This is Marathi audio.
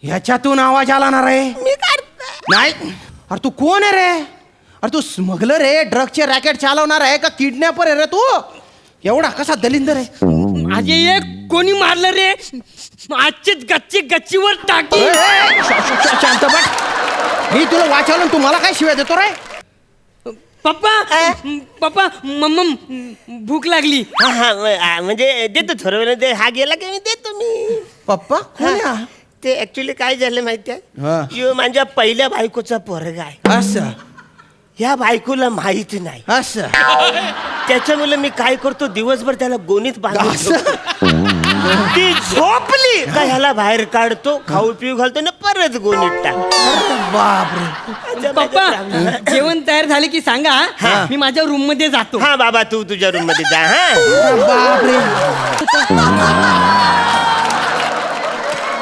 ह्याच्यातून आवाज आला ना रे. मी काढतो. नाही. अरे तू कोण आहे रे? अरे तू स्मगलर आहे, ड्रगचे रॅकेट चालवणार आहे का किडनॅपर आहे रे तू? एवढा कसा दलिंदर आहे? माझे एक कोणी मारलं रे, आजचीच गच्ची गच्चीवर टाकी. शांत बट. मी तुला वाचवलं, तू मला काय शिवाय देतो रे? पप्पा पप्पा मम्मा भूक लागली. म्हणजे देतो थोडं वेळ दे. हा गेला की मी देतो मी. पप्पा कोण आहे हा? ते ऍक्च्युली काय झालं माहिती हा. आहे, यो माझ्या पहिल्या बायकोचा पोरगा आहे. असं ह्या बायकोला माहिती नाही. असं त्याच्यामुळे मी काय करतो, दिवसभर त्याला गोणीत बांधून ठेवतो. ती झोपली का ह्याला बाहेर काढतो, खाऊ पिऊ घालतो ना परत गोणीत टाकतो. बापरे. पप्पा जेवण तयार झाले की सांगा, मी माझ्या रूम मध्ये जातो. हा बाबा, तू तुझ्या रूम मध्ये जा. हा बापरे.